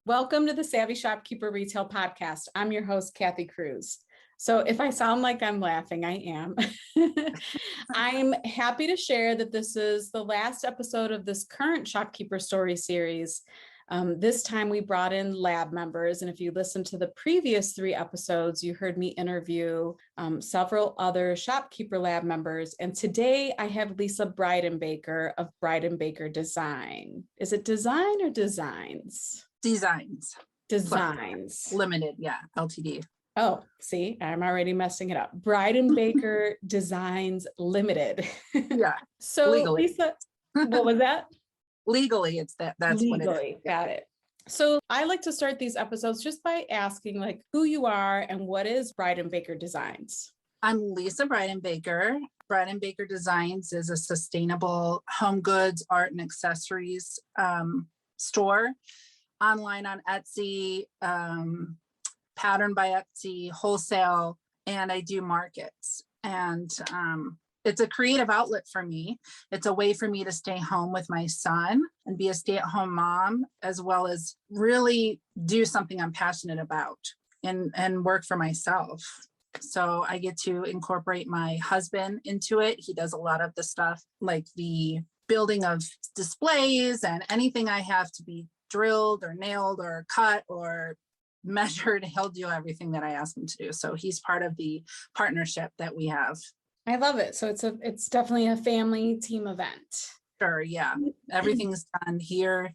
Welcome to the Savvy Shopkeeper Retail Podcast. I'm your host, Kathy Cruz. So if I sound like I'm laughing, I am. I'm happy to share that this is the last episode of this current Shopkeeper Story series. This time we brought in lab members, and if you listen to the previous 3 episodes, you heard me interview several other shopkeeper lab members. And today I have Lisa Bridenbaker of Bridenbaker Design. Is it design or designs? Designs. Limited, yeah, LTD. Oh, see, I'm already messing it up. Bridenbaker Designs Limited. Yeah. So legally. Lisa, what was that? Legally, it's that's legally, what it is. Got it. So I like to start these episodes just by asking who you are and what is Bridenbaker Designs? I'm Lisa Bridenbaker. Bridenbaker Designs is a sustainable home goods, art, and accessories store. Online on Etsy, pattern by Etsy, wholesale, and I do markets. And it's a creative outlet for me. It's a way for me to stay home with my son and be a stay-at-home mom, as well as really do something I'm passionate about and work for myself. So I get to incorporate my husband into it. He does a lot of the stuff like the building of displays and anything I have to be drilled or nailed or cut or measured. He'll do everything that I ask him to do. So he's part of the partnership that we have. I love it. So it's definitely a family team event. Sure. Yeah. Everything's done here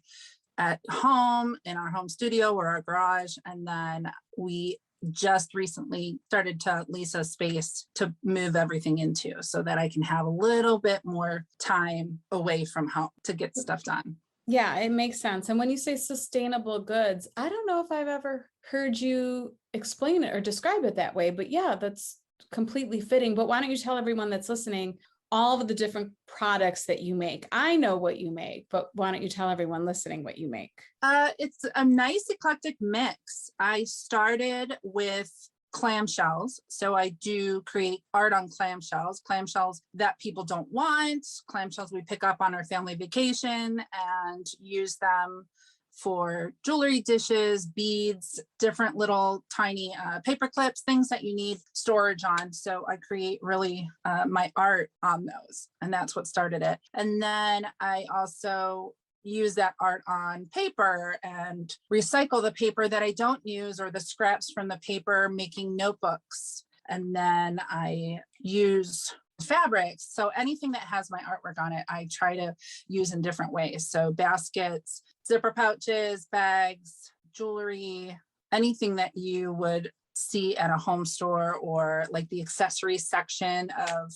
at home in our home studio or our garage. And then we just recently started to lease a space to move everything into so that I can have a little bit more time away from home to get stuff done. Yeah, it makes sense. And when you say sustainable goods, I don't know if I've ever heard you explain it or describe it that way, but yeah, that's completely fitting. But why don't you tell everyone that's listening all of the different products that you make? I know what you make, but why don't you tell everyone listening what you make? It's a nice eclectic mix. I started with clamshells. So I do create art on clamshells that people don't want, clamshells we pick up on our family vacation and use them for jewelry, dishes, beads, different little tiny paper clips, things that you need storage on. So I create really my art on those, and that's what started it. And then I also use that art on paper and recycle the paper that I don't use or the scraps from the paper, making notebooks. And then I use fabrics. So anything that has my artwork on it, I try to use in different ways. So baskets, zipper pouches, bags, jewelry, anything that you would see at a home store or like the accessories section of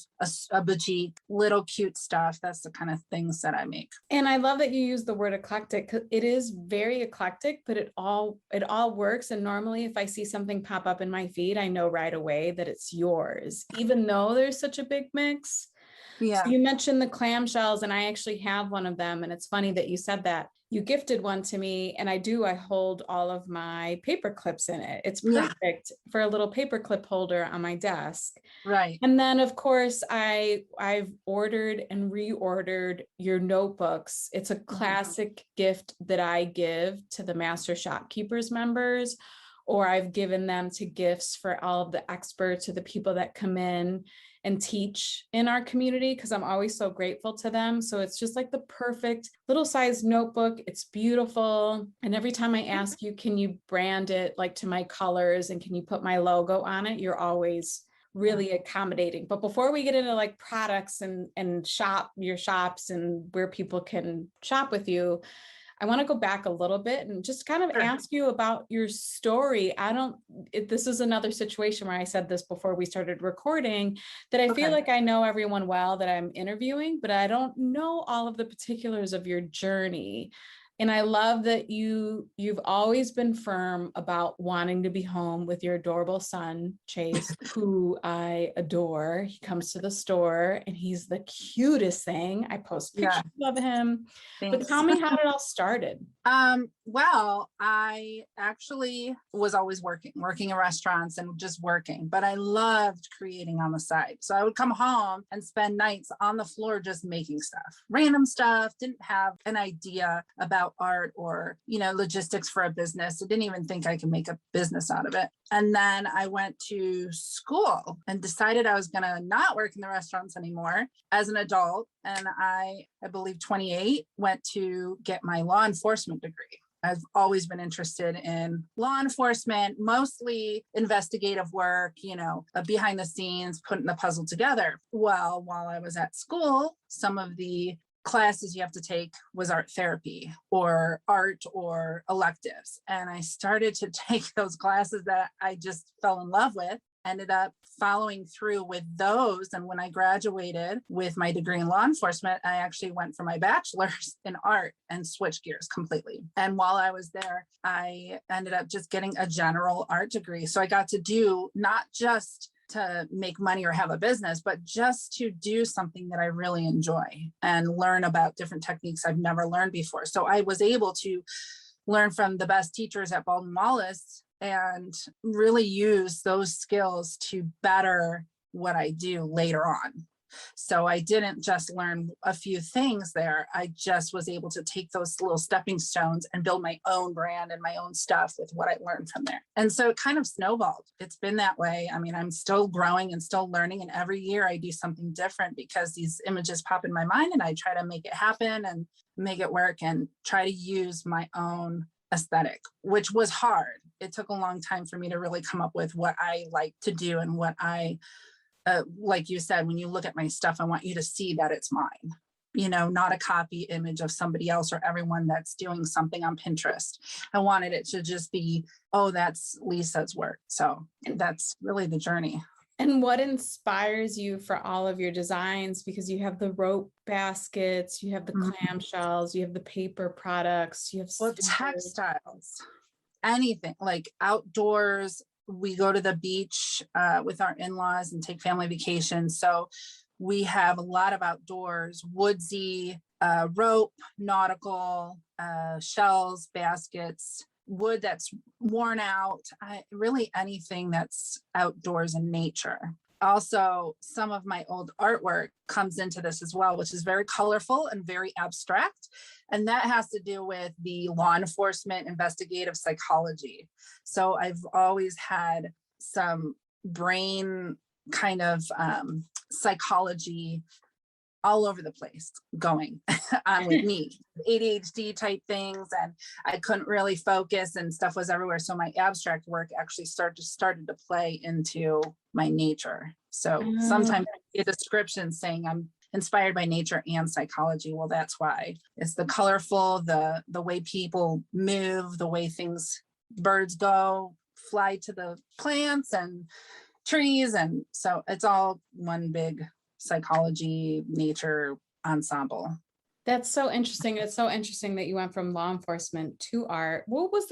a boutique, little cute stuff. That's the kind of things that I make. And I love that you use the word eclectic because it is very eclectic, but it all works. And normally if I see something pop up in my feed, I know right away that it's yours, even though there's such a big mix. Yeah. So you mentioned the clamshells, and I actually have one of them. And it's funny that you said that. You gifted one to me, and I hold all of my paper clips in it. It's perfect for a little paper clip holder on my desk. Right. And then of course I've ordered and reordered your notebooks. It's a classic gift that I give to the Master Shopkeepers members, or I've given them to gifts for all of the experts or the people that come in and teach in our community, because I'm always so grateful to them. So it's just like the perfect little size notebook. It's beautiful. And every time I ask you, can you brand it like to my colors and can you put my logo on it? You're always really accommodating. But before we get into like products and your shops and where people can shop with you, I want to go back a little bit and just kind of ask you about your story. This is another situation where I said this before we started recording, that I feel like I know everyone well that I'm interviewing, but I don't know all of the particulars of your journey. And I love that you've always been firm about wanting to be home with your adorable son, Chase, who I adore. He comes to the store and he's the cutest thing. I post pictures of him. Thanks. But tell me how it all started. Well, I actually was always working in restaurants and just working, but I loved creating on the side. So I would come home and spend nights on the floor just making stuff, random stuff, didn't have an idea about about art or, logistics for a business. I didn't even think I could make a business out of it. And then I went to school and decided I was going to not work in the restaurants anymore as an adult. And I believe 28, went to get my law enforcement degree. I've always been interested in law enforcement, mostly investigative work, behind the scenes, putting the puzzle together. Well, while I was at school, some of the classes you have to take was art therapy or art or electives. And I started to take those classes that I just fell in love with, ended up following through with those. And when I graduated with my degree in law enforcement, I actually went for my bachelor's in art and switched gears completely. And while I was there, I ended up just getting a general art degree. So I got to do not just to make money or have a business, but just to do something that I really enjoy and learn about different techniques I've never learned before. So I was able to learn from the best teachers at Baldwin Wallace and really use those skills to better what I do later on. So I didn't just learn a few things there. I just was able to take those little stepping stones and build my own brand and my own stuff with what I learned from there. And so it kind of snowballed. It's been that way. I mean, I'm still growing and still learning. And every year I do something different because these images pop in my mind and I try to make it happen and make it work and try to use my own aesthetic, which was hard. It took a long time for me to really come up with what I like to do and what I like you said, when you look at my stuff, I want you to see that it's mine, not a copy image of somebody else or everyone that's doing something on Pinterest. I wanted it to just be, oh, that's Lisa's work. So that's really the journey. And what inspires you for all of your designs? Because you have the rope baskets, you have the clamshells, you have the paper products, you have textiles, anything like outdoors. We go to the beach with our in-laws and take family vacations. So we have a lot of outdoors, woodsy, rope, nautical, shells, baskets, wood that's worn out, really anything that's outdoors in nature. Also, some of my old artwork comes into this as well, which is very colorful and very abstract. And that has to do with the law enforcement investigative psychology. So I've always had some brain kind of psychology all over the place going on with me, ADHD type things, and I couldn't really focus and stuff was everywhere. So my abstract work actually started to play into my nature. So sometimes a description saying I'm inspired by nature and psychology. Well, that's why. It's the colorful, the way people move, the way birds go, fly to the plants and trees. And so it's all one big psychology, nature ensemble. That's so interesting. It's so interesting that you went from law enforcement to art. What was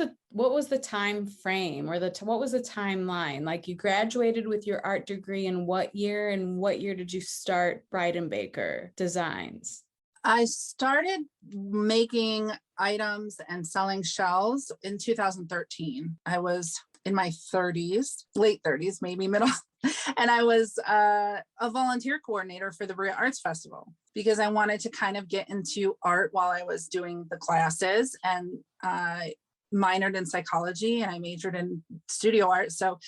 the time frame or what was the timeline? Like you graduated with your art degree in what year, and what year did you start Bridenbaker Designs? I started making items and selling shells in 2013. I was in my 30s, late 30s, maybe middle. And I was a volunteer coordinator for the Berea Arts Festival because I wanted to kind of get into art while I was doing the classes, and I minored in psychology and I majored in studio art. So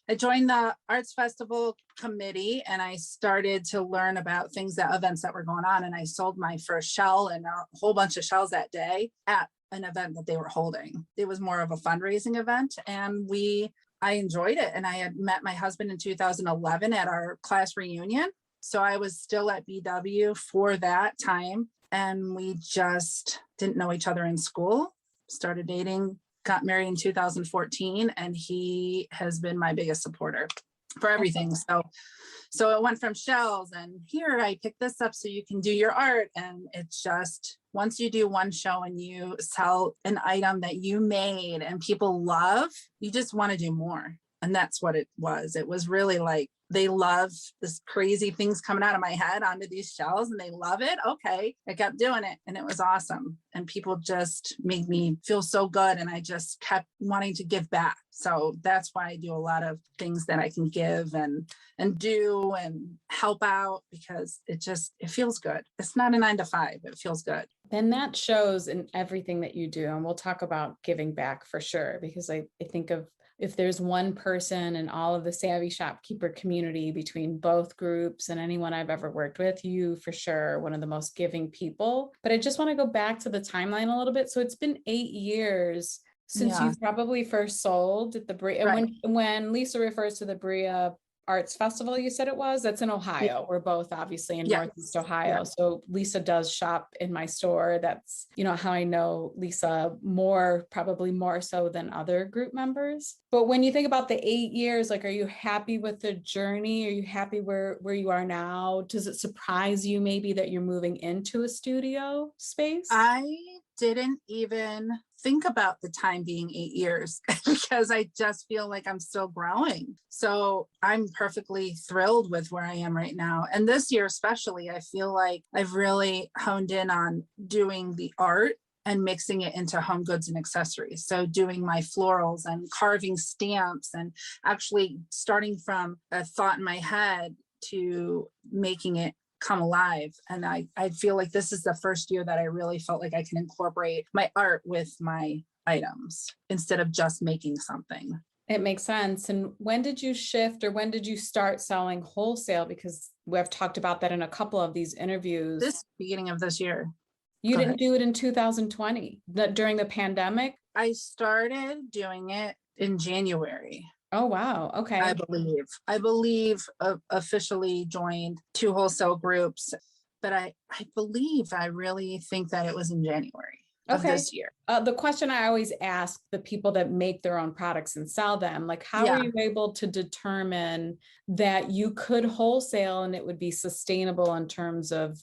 I joined the Arts Festival committee and I started to learn about events that were going on. And I sold my first shell and a whole bunch of shells that day at an event that they were holding. It was more of a fundraising event, and I enjoyed it. And I had met my husband in 2011 at our class reunion. So I was still at BW for that time. And we just didn't know each other in school, started dating, got married in 2014. And he has been my biggest supporter for everything. So it went from shells and here, I picked this up so you can do your art. And it's just, once you do one show and you sell an item that you made and people love, you just want to do more. And that's what it was. It was really like, they love this crazy things coming out of my head onto these shells and they love it. Okay. I kept doing it and it was awesome. And people just made me feel so good. And I just kept wanting to give back. So that's why I do a lot of things that I can give and do and help out, because it feels good. It's not a 9 to 5. It feels good. Then that shows in everything that you do. And we'll talk about giving back for sure, because I think of, if there's one person in all of the Savvy Shopkeeper community between both groups and anyone I've ever worked with, you for sure, one of the most giving people. But I just want to go back to the timeline a little bit. So it's been 8 years since Yeah, you probably first sold at the Brea. right. And when Lisa refers to the Brea Arts Festival, you said it was, that's in Yeah, Ohio. We're both obviously in yeah, Northeast Ohio. So Lisa does shop in my store. That's, how I know Lisa more, probably more so than other group members. But when you think about the 8 years, like, are you happy with the journey? Are you happy where you are now? Does it surprise you maybe that you're moving into a studio space? I didn't even think about the time being 8 years because I just feel like I'm still growing. So I'm perfectly thrilled with where I am right now. And this year, especially, I feel like I've really honed in on doing the art and mixing it into home goods and accessories. So doing my florals and carving stamps and actually starting from a thought in my head to making it come alive. And I feel like this is the first year that I really felt like I can incorporate my art with my items instead of just making something. It makes sense. And when did you shift, or when did you start selling wholesale? Because we have talked about that in a couple of these interviews. This beginning of this year. You Go didn't ahead. do it in 2020, during the pandemic? I started doing it in January. Oh, wow. Okay. I believe officially joined 2 wholesale groups, but I believe, I really think that it was in January of Okay. this year. The question I always ask the people that make their own products and sell them, like, how are Yeah, you able to determine that you could wholesale and it would be sustainable in terms of,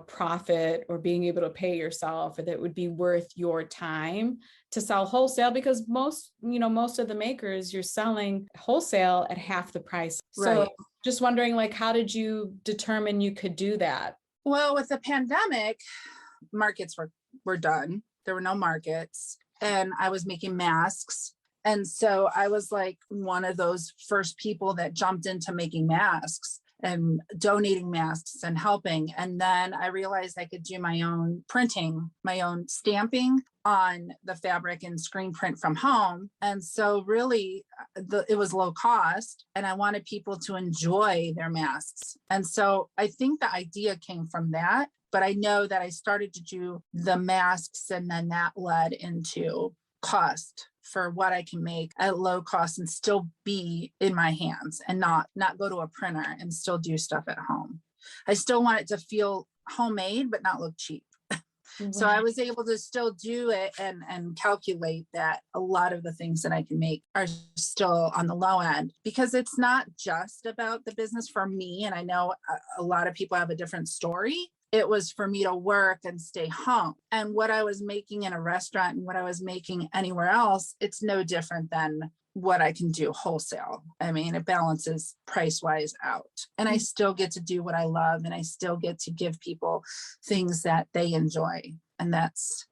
profit, or being able to pay yourself, or that would be worth your time to sell wholesale? Because most of the makers, you're selling wholesale at half the price. So right. just wondering, like, how did you determine you could do that? Well, with the pandemic, markets were done. There were no markets, and I was making masks. And so I was like one of those first people that jumped into making masks and donating masks and helping. And then I realized I could do my own printing, my own stamping on the fabric and screen print from home. And so really it was low cost, and I wanted people to enjoy their masks. And so I think the idea came from that. But I know that I started to do the masks, and then that led into cost for what I can make at low cost and still be in my hands, and not go to a printer and still do stuff at home. I still want it to feel homemade, but not look cheap. So I was able to still do it and calculate that a lot of the things that I can make are still on the low end, because it's not just about the business for me. And I know a lot of people have a different story. It was for me to work and stay home. And what I was making in a restaurant and what I was making anywhere else, it's no different than what I can do wholesale. I mean, it balances price wise out, and I still get to do what I love, and I still get to give people things that they enjoy. And that's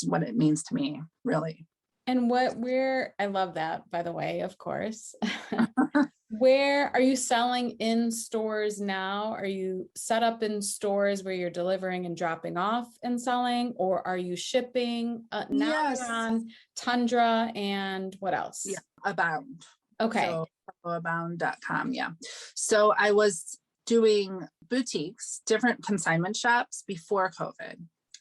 what it means to me, really. And I love that, by the way, of course. Where are you selling in stores now? Are you set up in stores where you're delivering and dropping off and selling, or are you shipping? Now Yes. you're on Tundra, and what else? Yeah. Abound. Okay. So abound.com. Yeah. So I was doing boutiques, different consignment shops before COVID.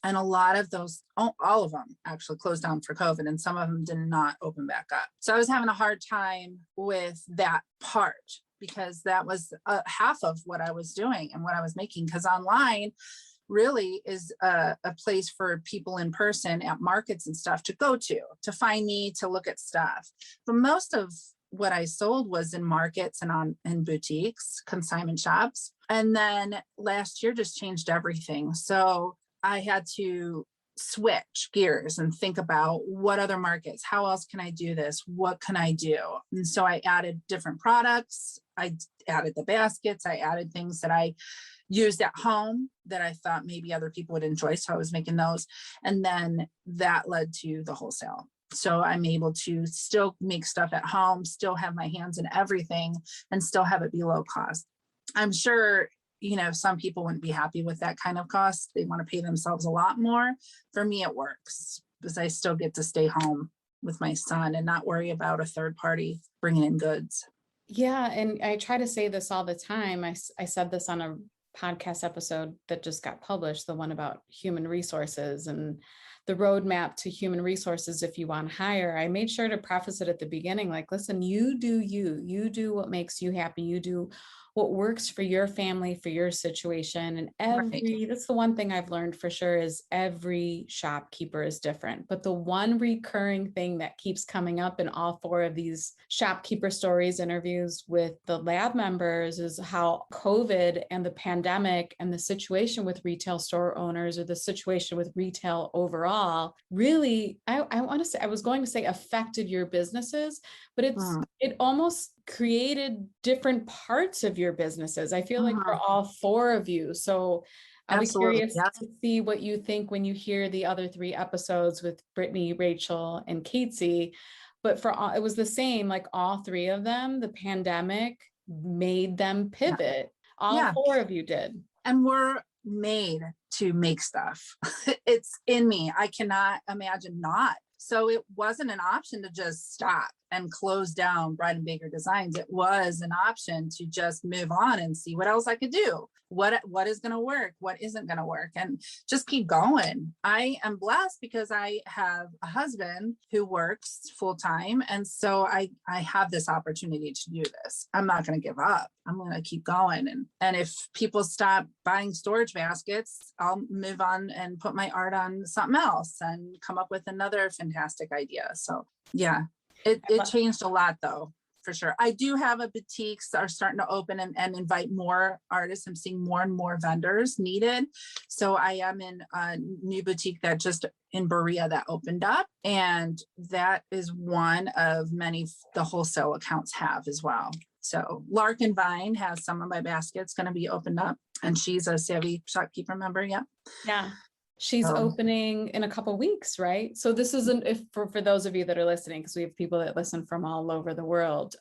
And a lot of those, all of them actually closed down for COVID, and some of them did not open back up. So I was having a hard time with that part, because that was half of what I was doing and what I was making. Because online really is a place for people in person at markets and stuff to go to find me, to look at stuff. But most of what I sold was in markets and in boutiques, consignment shops. And then last year just changed everything. So I had to switch gears and think about what other markets, how else can I do this? What can I do? And so I added different products. I added the baskets. I added things that I used at home that I thought maybe other people would enjoy. So I was making those. And then that led to the wholesale. So I'm able to still make stuff at home, still have my hands in everything, and still have it be low cost. I'm sure some people wouldn't be happy with that kind of cost. They want to pay themselves a lot more. For me, it works because I still get to stay home with my son and not worry about a third party bringing in goods. Yeah. And I try to say this all the time. I said this on a podcast episode that just got published, the one about human resources and the roadmap to human resources. If you want to hire, I made sure to preface it at the beginning, like, listen, you do what makes you happy. You do what works for your family, for your situation. And that's the one thing I've learned for sure is every shopkeeper is different. But the one recurring thing that keeps coming up in all 4 of these shopkeeper stories interviews with the lab members is how COVID and the pandemic and the situation with retail store owners, or the situation with retail overall, really, I want to say, I was going to say affected your businesses, but it almost created different parts of your businesses. I feel like for all 4 of you. So I'll be curious to see what you think when you hear the other 3 episodes with Brittany, Rachel, and Casey. But for all, it was the same, like all 3 of them, the pandemic made them pivot. All 4 of you did. And we're made to make stuff. It's in me. I cannot imagine not. So it wasn't an option to just stop and close down Bridenbaker Designs. It was an option to just move on and see what else I could do. What is going to work? What isn't going to work? And just keep going. I am blessed because I have a husband who works full time. And so I have this opportunity to do this. I'm not going to give up. I'm going to keep going. And if people stop buying storage baskets, I'll move on and put my art on something else and come up with another fantastic idea. So yeah, it changed a lot though. For sure. I do have a boutiques are starting to open and invite more artists. I'm seeing more and more vendors needed. So I am in a new boutique that just in Berea that opened up. And that is one of many the wholesale accounts have as well. So Lark and Vine has some of my baskets going to be opened up. And she's a Savvy Shopkeeper member. Yeah. Yeah. She's opening in a couple of weeks, right? So this isn't for those of you that are listening, because we have people that listen from all over the world.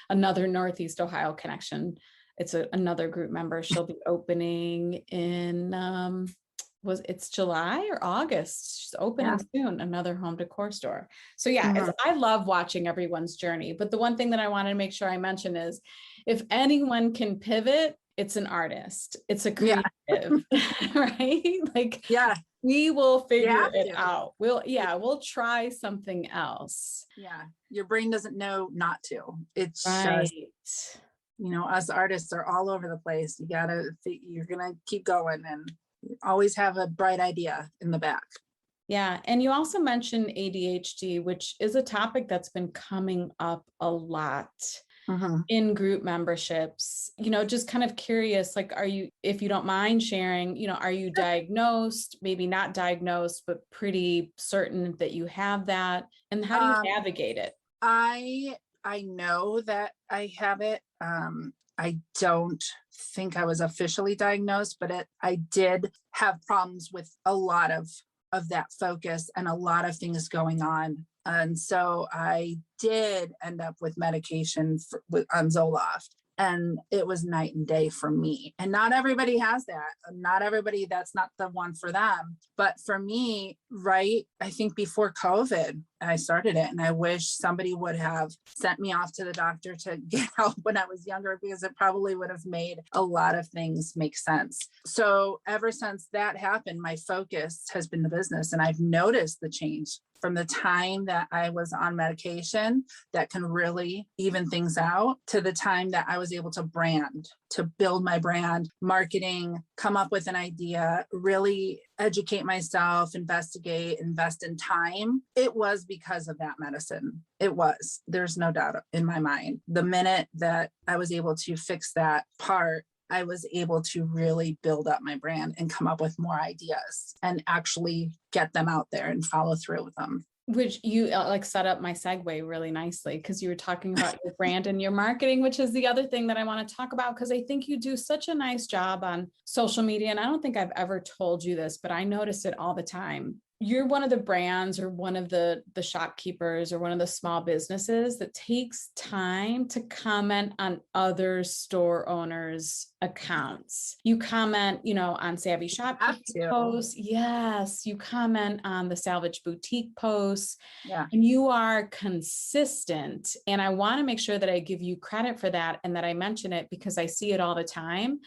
Another Northeast Ohio connection. It's another group member. She'll be opening in it's July or August. She's opening soon. Another home decor store. So yeah, I love watching everyone's journey. But the one thing that I wanted to make sure I mention is, if anyone can pivot, it's an artist. It's a creative, right? Like, we will figure it out. We'll try something else. Yeah. Your brain doesn't know not to. It's just, us artists are all over the place. You're going to keep going and always have a bright idea in the back. Yeah. And you also mentioned ADHD, which is a topic that's been coming up a lot. In group memberships, just kind of curious, like, are you, if you don't mind sharing, are you diagnosed, maybe not diagnosed, but pretty certain that you have that? And how do you navigate it? I know that I have it. I don't think I was officially diagnosed, but I did have problems with a lot of that focus and a lot of things going on. And so I did end up with medication on Zoloft, and it was night and day for me. And not everybody has that. Not everybody, that's not the one for them. But for me, I think before COVID, I started it, and I wish somebody would have sent me off to the doctor to get help when I was younger, because it probably would have made a lot of things make sense. So ever since that happened, my focus has been the business, and I've noticed the change from the time that I was on medication that can really even things out to the time that I was able to build my brand, marketing, come up with an idea, really educate myself, investigate, invest in time. It was because of that medicine. It was. There's no doubt in my mind. The minute that I was able to fix that part, I was able to really build up my brand and come up with more ideas and actually get them out there and follow through with them. Which you set up my segue really nicely, because you were talking about your brand and your marketing, which is the other thing that I want to talk about, because I think you do such a nice job on social media. And I don't think I've ever told you this, but I notice it all the time. you're one of the brands or one of the shopkeepers or one of the small businesses that takes time to comment on other store owners' accounts. You comment, on Savvy Shopkeeper posts. Yes, you comment on the Salvage Boutique posts. Yeah. And you are consistent. And I want to make sure that I give you credit for that and that I mention it because I see it all the time.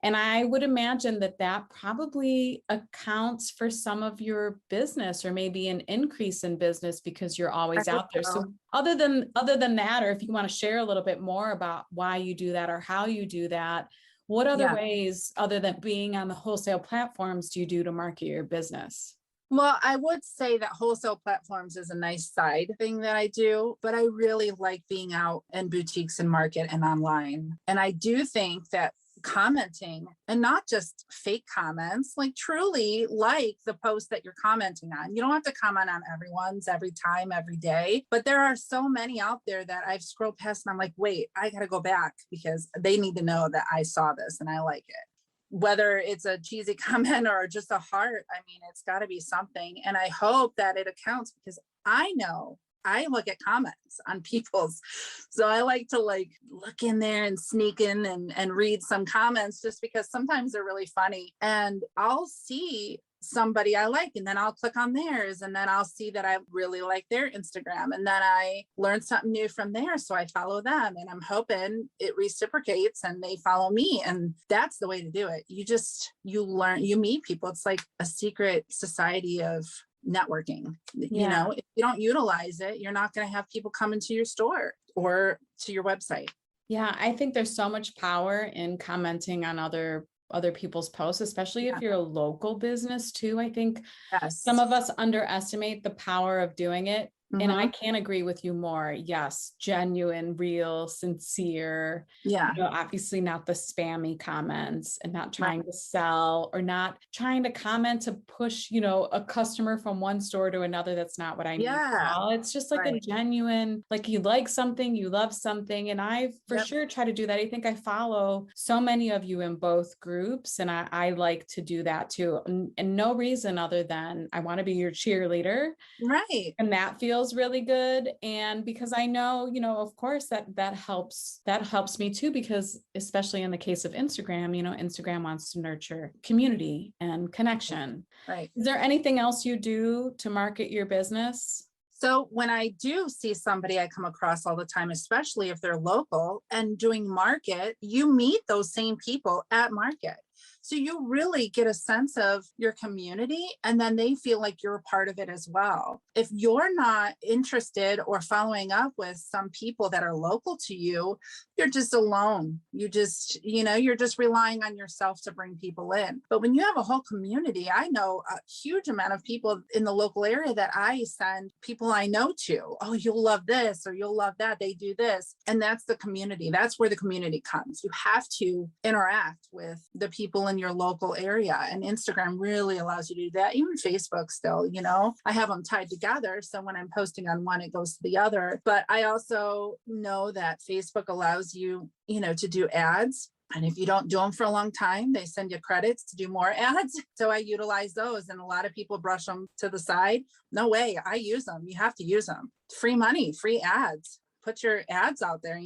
And I would imagine that that probably accounts for some of your business or maybe an increase in business because you're always out there. So other than that, or if you want to share a little bit more about why you do that or how you do that, what other ways other than being on the wholesale platforms do you do to market your business? Well, I would say that wholesale platforms is a nice side thing that I do, but I really like being out in boutiques and market and online. And I do think that commenting, and not just fake comments, like truly like the post that you're commenting on. You don't have to comment on everyone's every time, every day, but there are so many out there that I've scrolled past and I'm like, wait, I got to go back because they need to know that I saw this and I like it. Whether it's a cheesy comment or just a heart, I mean, it's got to be something. And I hope that it accounts because I know I look at comments on people's. So I like to look in there and sneak in and read some comments just because sometimes they're really funny. And I'll see somebody I like, and then I'll click on theirs, and then I'll see that I really like their Instagram, and then I learn something new from there. So I follow them, and I'm hoping it reciprocates and they follow me. And that's the way to do it. You learn, you meet people. It's like a secret society of networking. If you don't utilize it, you're not going to have people come into your store or to your website. Yeah, I think there's so much power in commenting on other people's posts, especially if you're a local business too. I think some of us underestimate the power of doing it. And I can't agree with you more. Yes, genuine, real, sincere. Yeah. Obviously not the spammy comments and not trying to sell or not trying to comment to push, a customer from one store to another. That's not what I mean at all. It's just like a genuine, like you like something, you love something. And I for sure try to do that. I think I follow so many of you in both groups, and I like to do that too. And no reason other than I want to be your cheerleader. Right. And that feels really good. And because I know, of course that helps me too, because especially in the case of Instagram, Instagram wants to nurture community and connection. Right. Is there anything else you do to market your business? So when I do see somebody I come across all the time, especially if they're local and doing market, you meet those same people at market. So you really get a sense of your community, and then they feel like you're a part of it as well. If you're not interested or following up with some people that are local to you, you're just alone. You're just relying on yourself to bring people in. But when you have a whole community, I know a huge amount of people in the local area that I send people I know to. Oh, you'll love this or you'll love that. They do this. And that's the community. That's where the community comes. You have to interact with the people in your local area. And Instagram really allows you to do that. Even Facebook still, I have them tied together. So when I'm posting on one, it goes to the other. But I also know that Facebook allows you, to do ads. And if you don't do them for a long time, they send you credits to do more ads. So I utilize those. And a lot of people brush them to the side. No way, I use them. You have to use them. Free money, free ads. Put your ads out there,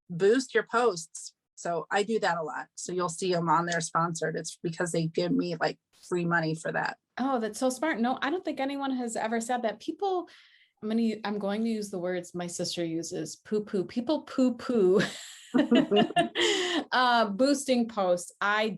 boost your posts. So I do that a lot. So you'll see them on there sponsored. It's because they give me free money for that. Oh, that's so smart. No, I don't think anyone has ever said that. People, I'm going to use the words my sister uses, poo-poo. People poo-poo boosting posts. I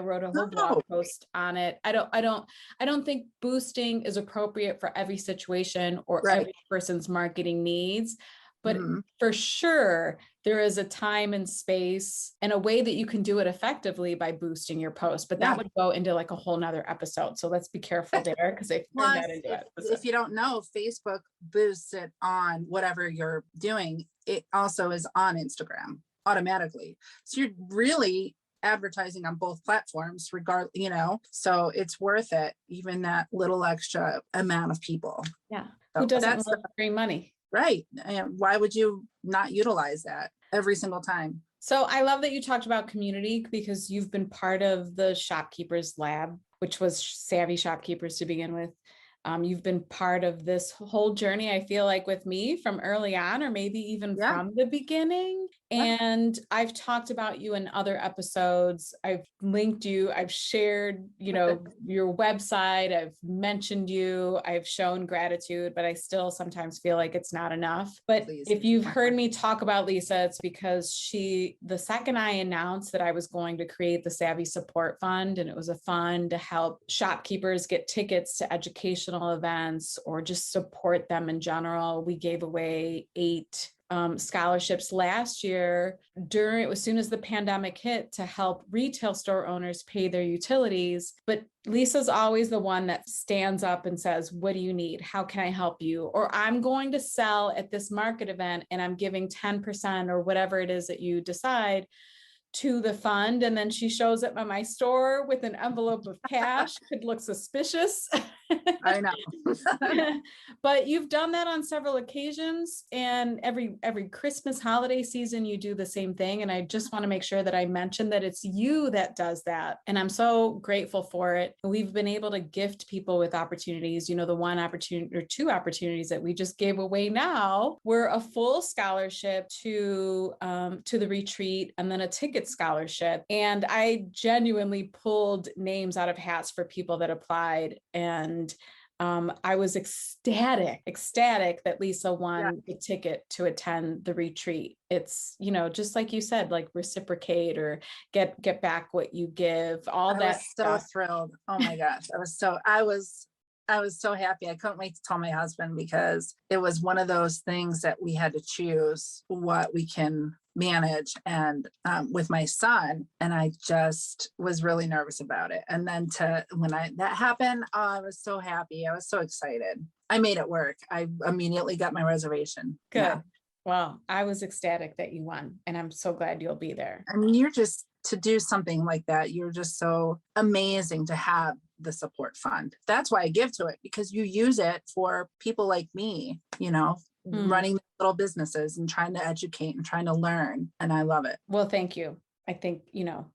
wrote a whole blog post on it. I don't think boosting is appropriate for every situation or every person's marketing needs. But for sure, there is a time and space and a way that you can do it effectively by boosting your post. But that would go into a whole nother episode. So let's be careful there because I turned that into it. If you don't know, Facebook boosts it on whatever you're doing. It also is on Instagram automatically. So you're really advertising on both platforms so it's worth it, even that little extra amount of people. Yeah. Who doesn't love free money? Right. And why would you not utilize that every single time? So I love that you talked about community because you've been part of the Shopkeepers Lab, which was Savvy Shopkeepers to begin with. You've been part of this whole journey, I feel like, with me from early on, or maybe even from the beginning. And I've talked about you in other episodes. I've linked you, I've shared, your website, I've mentioned you, I've shown gratitude, but I still sometimes feel like it's not enough. But if you've heard me talk about Lisa, it's because the second I announced that I was going to create the Savvy Support Fund, and it was a fund to help shopkeepers get tickets to educational events or just support them in general, we gave away 8 scholarships last year as soon as the pandemic hit to help retail store owners pay their utilities. But Lisa's always the one that stands up and says, what do you need? How can I help you? Or I'm going to sell at this market event and I'm giving 10% or whatever it is that you decide to the fund. And then she shows up at my store with an envelope of cash. Could look suspicious. I know. But you've done that on several occasions, and every Christmas holiday season, you do the same thing. And I just want to make sure that I mention that it's you that does that. And I'm so grateful for it. We've been able to gift people with opportunities. The one opportunity or 2 opportunities that we just gave away now were a full scholarship to the retreat and then a ticket scholarship. And I genuinely pulled names out of hats for people that applied. And I was ecstatic that Lisa won the ticket to attend the retreat. It's, just like you said, like reciprocate or get back what you give, all that stuff. So thrilled. Oh my gosh. I was so happy. I couldn't wait to tell my husband, because it was one of those things that we had to choose what we can manage and with my son, and I just was really nervous about it. And then when that happened, I was so happy. I was so excited. I made it work. I immediately got my reservation. Good. Yeah. Well, I was ecstatic that you won, and I'm so glad you'll be there. I mean, to do something like that, you're just so amazing to have the support fund. That's why I give to it, because you use it for people like me, running little businesses and trying to educate and trying to learn. And I love it. Well, thank you. I think,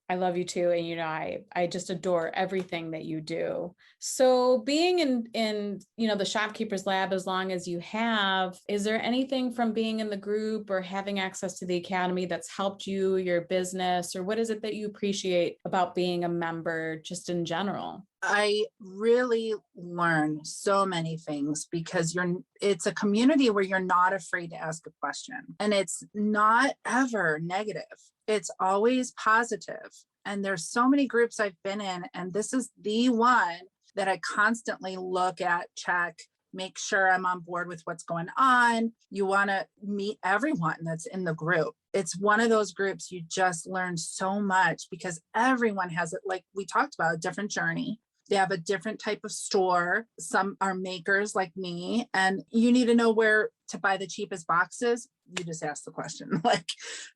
I love you too. And, I just adore everything that you do. So being in, the Shopkeepers Lab, as long as you have, is there anything from being in the group or having access to the Academy that's helped you, your business, or what is it that you appreciate about being a member just in general? I really learn so many things, because it's a community where you're not afraid to ask a question, and it's not ever negative. It's always positive. And there's so many groups I've been in, and this is the one that I constantly look at, check, make sure I'm on board with what's going on. You want to meet everyone that's in the group. It's one of those groups you just learn so much, because everyone has it, like we talked about, a different journey. They have a different type of store. Some are makers like me, and you need to know where to buy the cheapest boxes. You just ask the question. Like,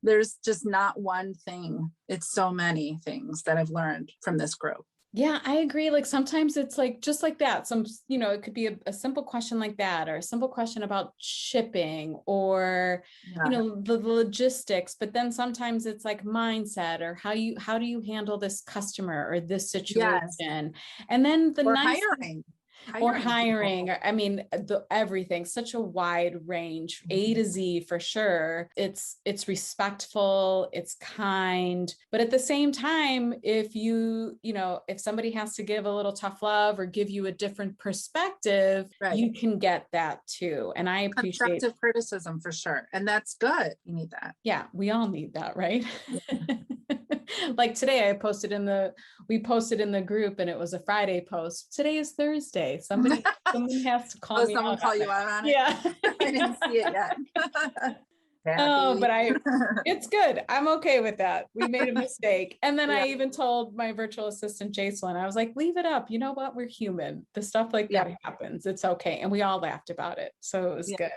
there's just not one thing. It's so many things that I've learned from this group. Yeah, I agree. Like sometimes it's like, just like that. It could be a simple question like that, or a simple question about shipping or, the logistics, but then sometimes it's like mindset, or how do you handle this customer or this situation? Yes. And then hiring, or, I mean, everything, such a wide range, A to Z for sure. It's respectful, it's kind, but at the same time, if if somebody has to give a little tough love or give you a different perspective, you can get that too. And I appreciate constructive criticism for sure. And that's good. You need that. Yeah, we all need that, right? Yeah. Like today we posted in the group, and it was a Friday post. Today is Thursday. Someone has to call me someone out. Call you out on it? Yeah. I didn't see it yet. Oh, but it's good. I'm okay with that. We made a mistake. And then I even told my virtual assistant, Jason, I was like, leave it up. You know what? We're human. The stuff like that happens. It's okay. And we all laughed about it. So it was good.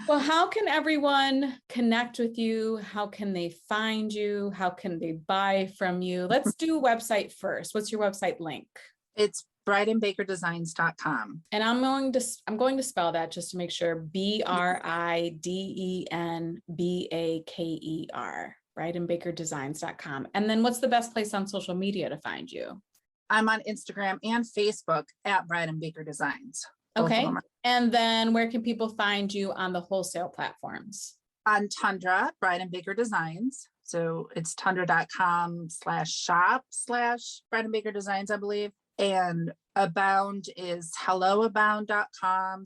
Well, how can everyone connect with you? How can they find you? How can they buy from you? Let's do website first. What's your website link? It's bridenbakerdesigns.com. And I'm going to spell that just to make sure. BRIDENBAKER, bridenbakerdesigns.com. And then what's the best place on social media to find you? I'm on Instagram and Facebook at Bridenbaker Designs. Both of Okay. them are And then where can people find you on the wholesale platforms? on Tundra, Bridenbaker Designs. So it's tundra.com/shop/Bridenbaker Designs, I believe. And Abound is helloabound.com/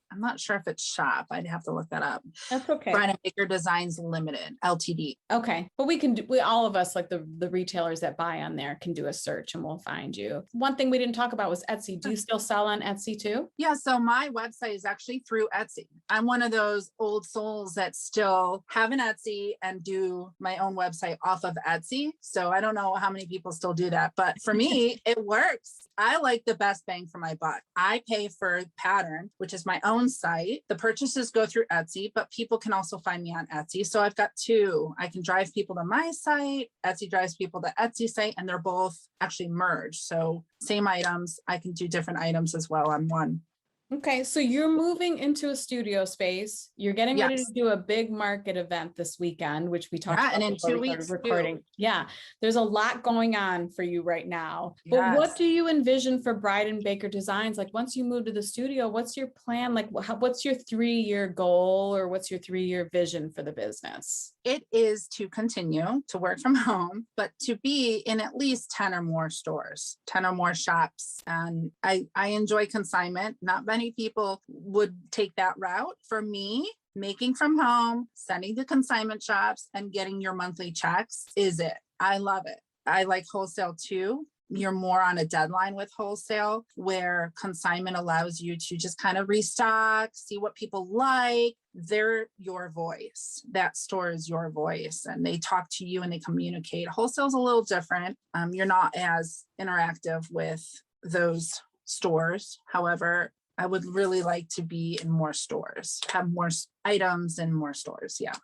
I'm not sure if it's shop. I'd have to look that up. That's okay. Bridenbaker Designs Limited, Ltd. Okay. But all of us, like the retailers that buy on there, can do a search and we'll find you. One thing we didn't talk about was Etsy. Do you still sell on Etsy too? Yeah. So my website is actually through Etsy. I'm one of those old souls that still have an Etsy and do my own website off of Etsy. So I don't know how many people still do that, but for me, it works. I like the best bang for my buck. I pay for Pattern, which is my own site. The purchases go through Etsy, but people can also find me on Etsy. So I've got two. I can drive people to my site. Etsy drives people to Etsy site, and they're both actually merged. So same items. I can do different items as well on one. Okay, so you're moving into a studio space. You're getting ready to do a big market event this weekend, which we talked about and in before 2 we started weeks recording. too. Yeah, there's a lot going on for you right now. But what do you envision for Bridenbaker Designs? Like once you move to the studio, what's your plan? Like what's your 3-year goal, or what's your 3-year vision for the business? It is to continue to work from home, but to be in at least 10 or more stores, 10 or more shops. And I enjoy consignment. Not many people would take that route. For me, making from home, sending to consignment shops and getting your monthly checks is it. I love it. I like wholesale too. You're more on a deadline with wholesale, where consignment allows you to just kind of restock, see what people like. They're your voice. That store is your voice, and they talk to you and they communicate. Wholesale is a little different. You're not as interactive with those stores. However, I would really like to be in more stores, have more items in more stores. Yeah.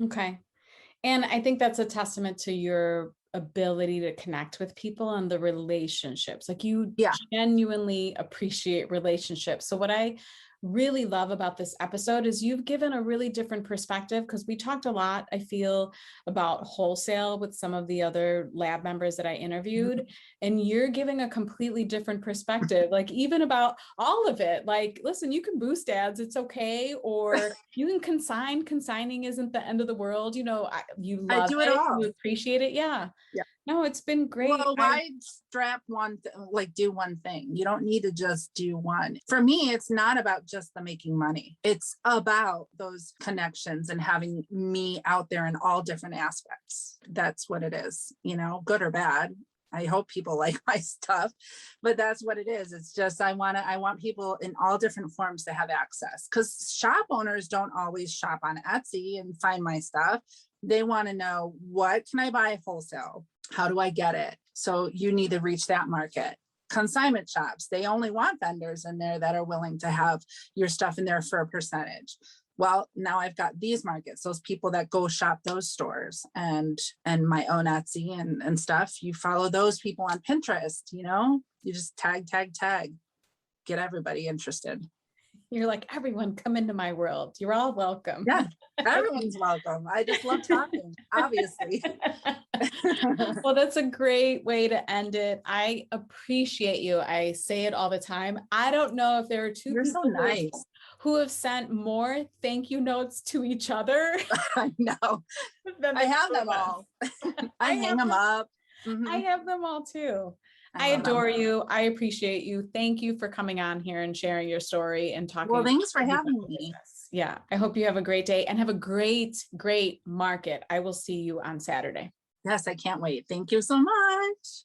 Okay. And I think that's a testament to your ability to connect with people and the relationships. Like you genuinely appreciate relationships. So what I really love about this episode is you've given a really different perspective, because we talked a lot, I feel, about wholesale with some of the other lab members that I interviewed, and you're giving a completely different perspective, like even about all of it. Like, listen, you can boost ads, it's okay, or you can consigning isn't the end of the world. You know, you love I do it all. you appreciate it. Yeah. No, it's been great. Well, why strap one, do one thing? You don't need to just do one. For me, it's not about just the making money. It's about those connections and having me out there in all different aspects. That's what it is, good or bad. I hope people like my stuff, but that's what it is. It's just, I want people in all different forms to have access, because shop owners don't always shop on Etsy and find my stuff. They want to know, what can I buy wholesale? How do I get it? So you need to reach that market. Consignment shops, they only want vendors in there that are willing to have your stuff in there for a percentage. Well, now I've got these markets, those people that go shop those stores, and my own Etsy and stuff. You follow those people on Pinterest, you just tag, get everybody interested. You're like, everyone come into my world. You're all welcome. Yeah, everyone's welcome. I just love talking, obviously. Well, that's a great way to end it. I appreciate you. I say it all the time. I don't know if there are two You're people so nice who have sent more thank you notes to each other. I know. I have them all. I hang them up. I have them all too. I adore you. I appreciate you. Thank you for coming on here and sharing your story and talking. Well, thanks for having me. Yeah. I hope you have a great day and have a great, great market. I will see you on Saturday. Yes, I can't wait. Thank you so much.